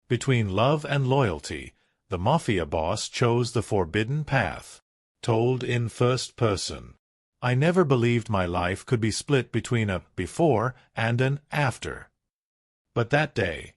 Between love and loyalty, the Mafia boss chose the forbidden path. Told in first person. I never believed my life could be split between a before and an after. But that day,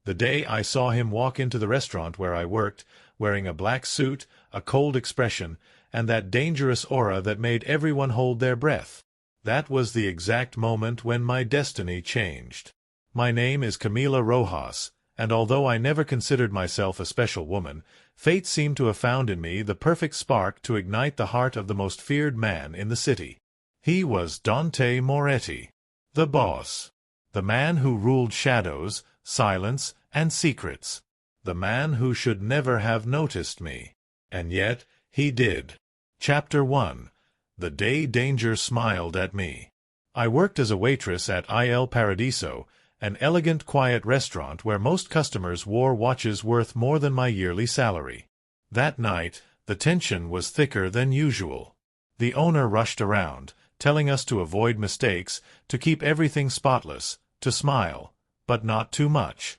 the day I saw him walk into the restaurant where I worked, wearing a black suit, a cold expression, and that dangerous aura that made everyone hold their breath, that was the exact moment when my destiny changed. My name is Camila Rojas, and although I never considered myself a special woman, fate seemed to have found in me the perfect spark to ignite the heart of the most feared man in the city. He was Dante Moretti, the boss, the man who ruled shadows, silence, and secrets, the man who should never have noticed me. And yet he did. Chapter 1. The Day Danger Smiled at Me. I worked as a waitress at Il Paradiso, an elegant, quiet restaurant where most customers wore watches worth more than my yearly salary. That night, the tension was thicker than usual. The owner rushed around, telling us to avoid mistakes, to keep everything spotless, to smile, but not too much.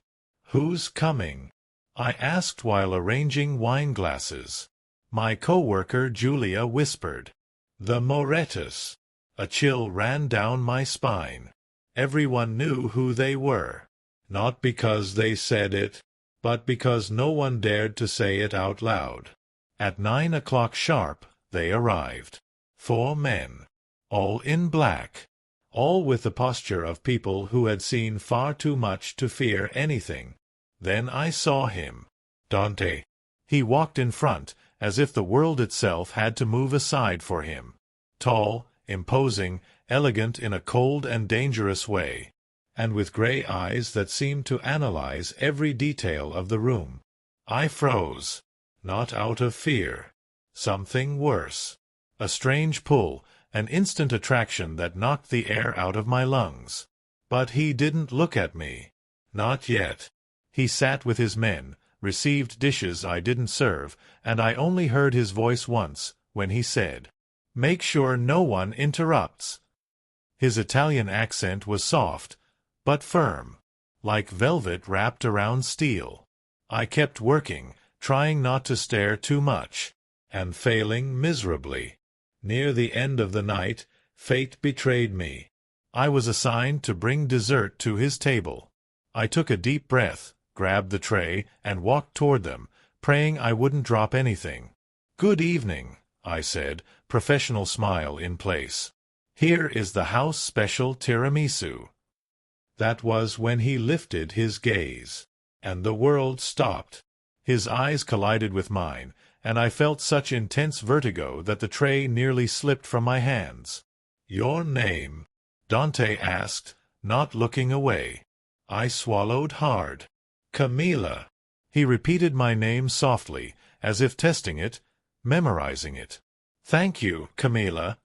"Who's coming?" I asked while arranging wine glasses. My co-worker Julia whispered, "The Morettis." A chill ran down my spine. Everyone knew who they were, not because they said it, but because no one dared to say it out loud. At 9 o'clock sharp, they arrived. 4 men, all in black, all with the posture of people who had seen far too much to fear anything. Then I saw him. Dante. He walked in front, as if the world itself had to move aside for him. Tall, imposing, elegant in a cold and dangerous way, and with gray eyes that seemed to analyze every detail of the room. I froze, not out of fear. Something worse. A strange pull, an instant attraction that knocked the air out of my lungs. But he didn't look at me. Not yet. He sat with his men, received dishes I didn't serve, and I only heard his voice once, when he said, "Make sure no one interrupts." His Italian accent was soft, but firm, like velvet wrapped around steel. I kept working, trying not to stare too much, and failing miserably. Near the end of the night, fate betrayed me. I was assigned to bring dessert to his table. I took a deep breath, grabbed the tray, and walked toward them, praying I wouldn't drop anything. "Good evening," I said, professional smile in place. "Here is the house special tiramisu." That was when he lifted his gaze, and the world stopped. His eyes collided with mine, and I felt such intense vertigo that the tray nearly slipped from my hands. "Your name?" Dante asked, not looking away. I swallowed hard. "Camila." He repeated my name softly, as if testing it, memorizing it. "Thank you, Camila."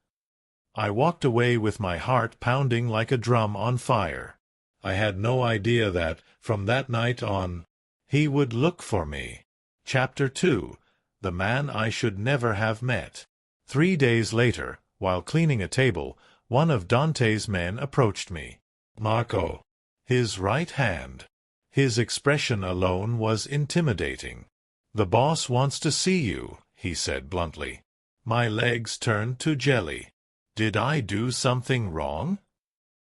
I walked away with my heart pounding like a drum on fire. I had no idea that, from that night on, he would look for me. Chapter 2. The Man I Should Never Have Met. 3 days later, while cleaning a table, one of Dante's men approached me. Marco. His right hand. His expression alone was intimidating. "The boss wants to see you," he said bluntly. My legs turned to jelly. Did I do something wrong?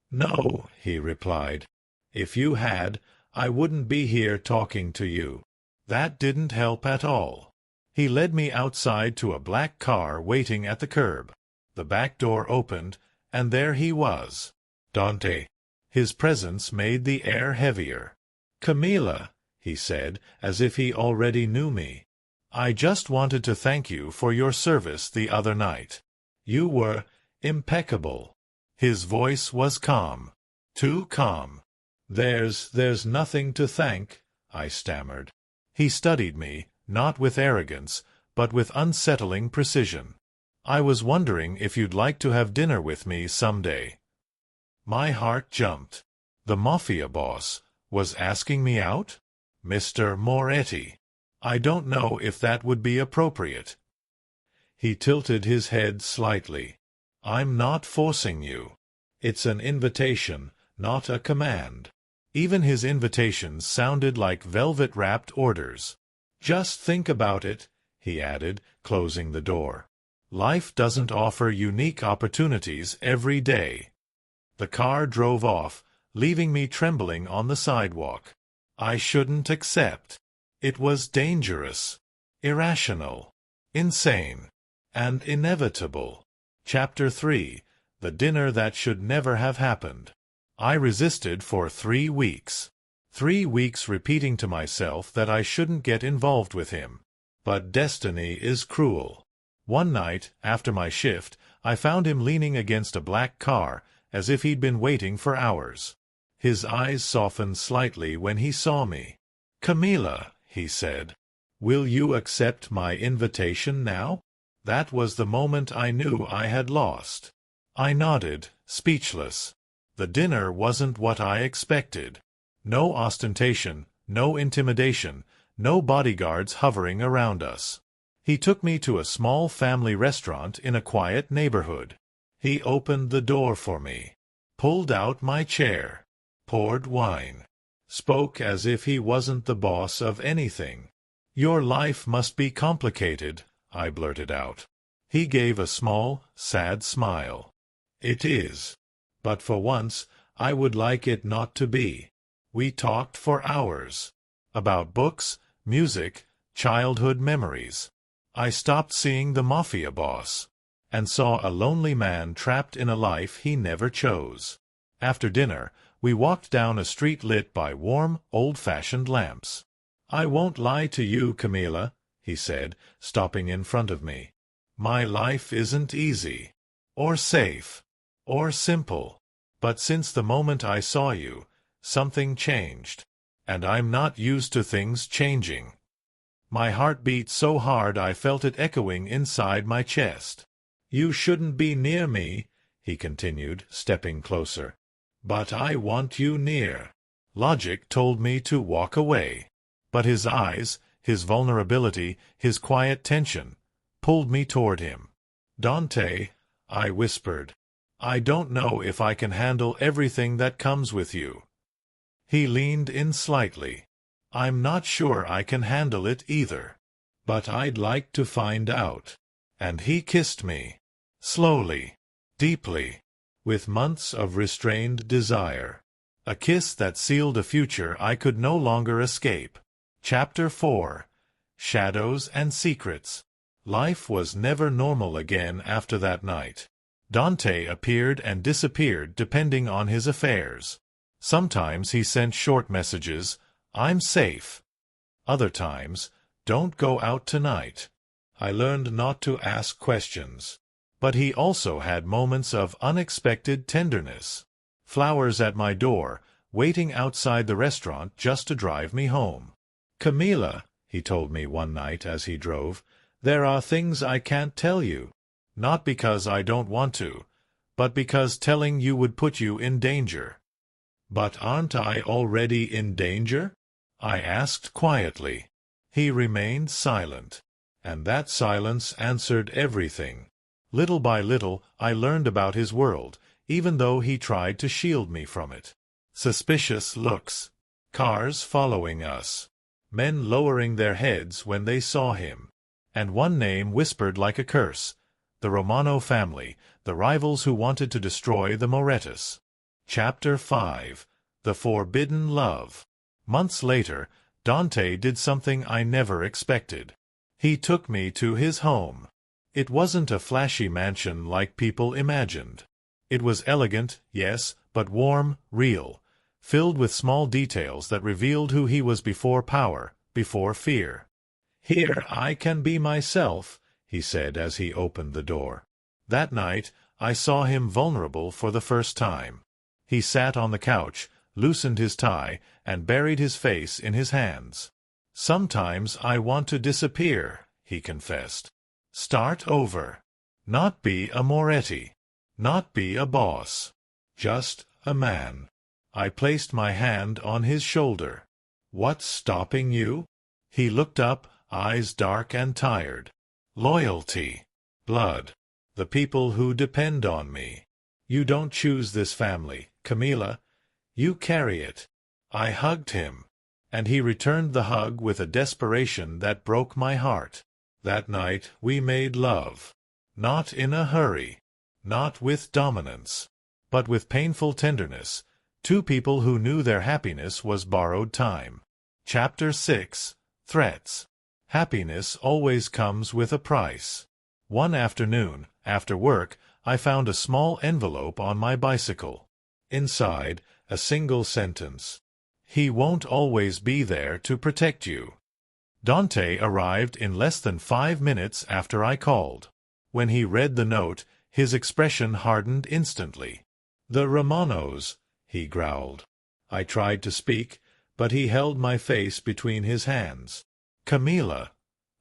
"No," he replied. "If you had, I wouldn't be here talking to you." That didn't help at all. He led me outside to a black car waiting at the curb. The back door opened, and there he was. Dante. His presence made the air heavier. "Camila," he said, as if he already knew me. "I just wanted to thank you for your service the other night. You were impeccable." His voice was calm. Too calm. There's nothing to thank," I stammered. He studied me, not with arrogance, but with unsettling precision. "I was wondering if you'd like to have dinner with me someday." My heart jumped. The Mafia boss was asking me out? Mr. Moretti. I don't know if that would be appropriate. He tilted his head slightly. "I'm not forcing you. It's an invitation, not a command." Even his invitations sounded like velvet-wrapped orders. "Just think about it," he added, closing the door. "Life doesn't offer unique opportunities every day." The car drove off, leaving me trembling on the sidewalk. I shouldn't accept. It was dangerous, irrational, insane, and inevitable. Chapter 3. The dinner that should never have happened. I resisted for 3 weeks. 3 weeks repeating to myself that I shouldn't get involved with him. But destiny is cruel. One night, after my shift, I found him leaning against a black car, as if he'd been waiting for hours. His eyes softened slightly when he saw me. "Camila," he said, "will you accept my invitation now?" That was the moment I knew I had lost. I nodded, speechless. The dinner wasn't what I expected. No ostentation, no intimidation, no bodyguards hovering around us. He took me to a small family restaurant in a quiet neighborhood. He opened the door for me, pulled out my chair, poured wine, spoke as if he wasn't the boss of anything. "Your life must be complicated," I blurted out. He gave a small, sad smile. "It is. But for once, I would like it not to be." We talked for hours. About books, music, childhood memories. I stopped seeing the Mafia boss, and saw a lonely man trapped in a life he never chose. After dinner, we walked down a street lit by warm, old-fashioned lamps. "I won't lie to you, Camila," he said, stopping in front of me. "My life isn't easy, or safe, or simple. But since the moment I saw you, something changed. And I'm not used to things changing." My heart beat so hard I felt it echoing inside my chest. "You shouldn't be near me," he continued, stepping closer. "But I want you near." Logic told me to walk away. But his eyes, his vulnerability, his quiet tension, pulled me toward him. "Dante," I whispered, "I don't know if I can handle everything that comes with you." He leaned in slightly. "I'm not sure I can handle it either. But I'd like to find out." And he kissed me. Slowly, deeply, with months of restrained desire. A kiss that sealed a future I could no longer escape. Chapter 4. Shadows and Secrets. Life was never normal again after that night. Dante appeared and disappeared depending on his affairs. Sometimes he sent short messages, "I'm safe." Other times, "Don't go out tonight." I learned not to ask questions. But he also had moments of unexpected tenderness. Flowers at my door, waiting outside the restaurant just to drive me home. "Camila," he told me one night as he drove, "there are things I can't tell you. Not because I don't want to, but because telling you would put you in danger." "But aren't I already in danger?" I asked quietly. He remained silent, and that silence answered everything. Little by little, I learned about his world, even though he tried to shield me from it. Suspicious looks, cars following us, men lowering their heads when they saw him, and one name whispered like a curse, the Romano family, the rivals who wanted to destroy the Morettas. Chapter 5. The Forbidden Love. Months later, Dante did something I never expected. He took me to his home. It wasn't a flashy mansion like people imagined. It was elegant, yes, but warm, real, filled with small details that revealed who he was before power, before fear. "Here I can be myself," he said as he opened the door. That night, I saw him vulnerable for the first time. He sat on the couch, loosened his tie, and buried his face in his hands. "Sometimes I want to disappear," he confessed. "Start over. Not be a Moretti. Not be a boss. Just a man." I placed my hand on his shoulder. "What's stopping you?" He looked up, eyes dark and tired. "Loyalty. Blood. The people who depend on me. You don't choose this family, Camila. You carry it." I hugged him, and he returned the hug with a desperation that broke my heart. That night we made love. Not in a hurry, not with dominance, but with painful tenderness. Two people who knew their happiness was borrowed time. Chapter 6. Threats. Happiness always comes with a price. One afternoon, after work, I found a small envelope on my bicycle. Inside, a single sentence. He won't always be there to protect you. Dante arrived in less than 5 minutes after I called. When he read the note, his expression hardened instantly. "The Romanos," he growled. I tried to speak, but he held my face between his hands. "Camila,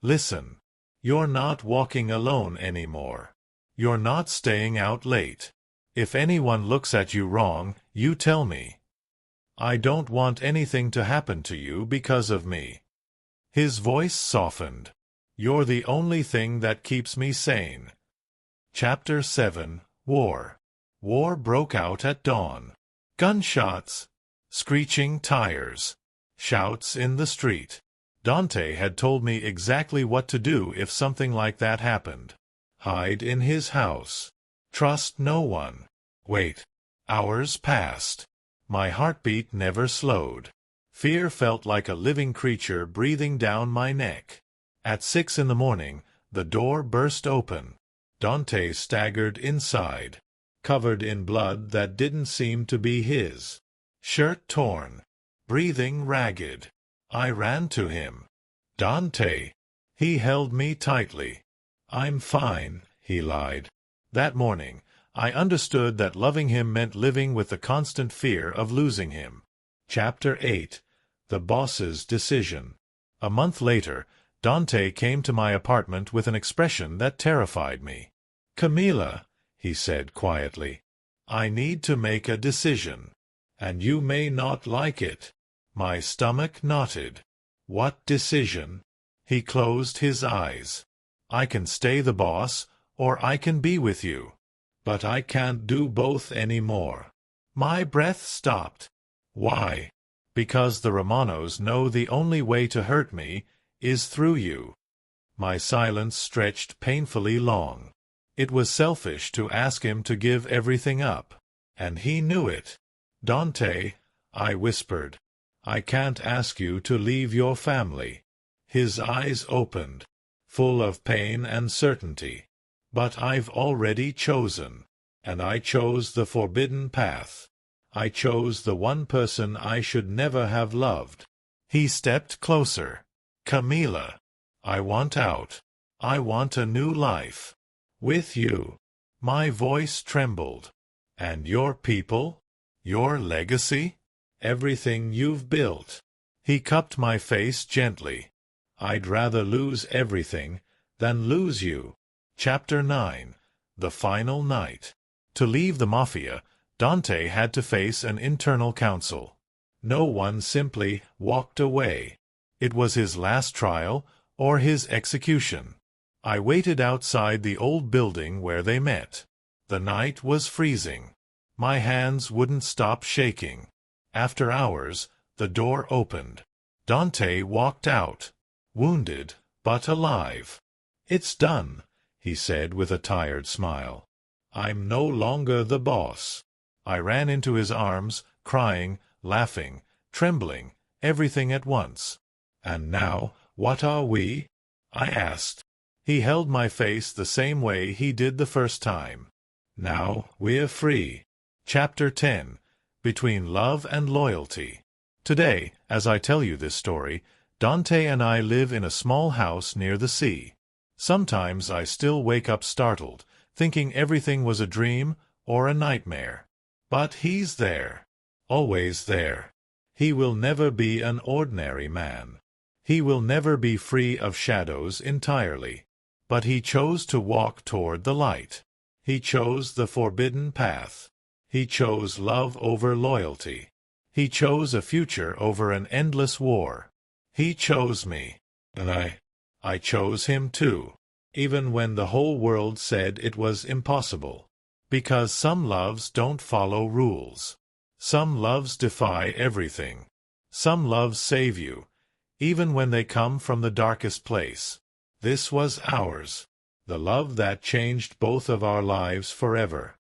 listen. You're not walking alone anymore. You're not staying out late. If anyone looks at you wrong, you tell me. I don't want anything to happen to you because of me." His voice softened. "You're the only thing that keeps me sane." Chapter 7. War. War broke out at dawn. Gunshots, screeching tires, shouts in the street. Dante had told me exactly what to do if something like that happened. Hide in his house. Trust no one. Wait. Hours passed. My heartbeat never slowed. Fear felt like a living creature breathing down my neck. At 6 in the morning, the door burst open. Dante staggered inside, covered in blood that didn't seem to be his. Shirt torn, breathing ragged. I ran to him. "Dante." He held me tightly. "I'm fine," he lied. That morning, I understood that loving him meant living with the constant fear of losing him. Chapter 8. The Boss's Decision. A month later, Dante came to my apartment with an expression that terrified me. "Camila," he said quietly, "I need to make a decision, and you may not like it." My stomach knotted. "What decision?" He closed his eyes. "I can stay the boss, or I can be with you. But I can't do both anymore." My breath stopped. "Why?" "Because the Romanos know the only way to hurt me is through you." My silence stretched painfully long. It was selfish to ask him to give everything up, and he knew it. "Dante," I whispered, "I can't ask you to leave your family." His eyes opened, full of pain and certainty. "But I've already chosen, and I chose the forbidden path. I chose the one person I should never have loved." He stepped closer. "Camila, I want out. I want a new life. With you." My voice trembled. "And your people? Your legacy? Everything you've built?" He cupped my face gently. "I'd rather lose everything than lose you." Chapter 9. The Final Night. To leave the Mafia, Dante had to face an internal council. No one simply walked away. It was his last trial or his execution. I waited outside the old building where they met. The night was freezing. My hands wouldn't stop shaking. After hours, the door opened. Dante walked out, wounded but alive. "It's done," he said with a tired smile. "I'm no longer the boss." I ran into his arms, crying, laughing, trembling, everything at once. "And now, what are we?" I asked. He held my face the same way he did the first time. "Now we're free." Chapter 10. Between Love and Loyalty. Today, as I tell you this story, Dante and I live in a small house near the sea. Sometimes I still wake up startled, thinking everything was a dream or a nightmare. But he's there, always there. He will never be an ordinary man. He will never be free of shadows entirely. But he chose to walk toward the light. He chose the forbidden path. He chose love over loyalty. He chose a future over an endless war. He chose me, and I chose him too, even when the whole world said it was impossible. Because some loves don't follow rules. Some loves defy everything. Some loves save you, even when they come from the darkest place. This was ours, the love that changed both of our lives forever.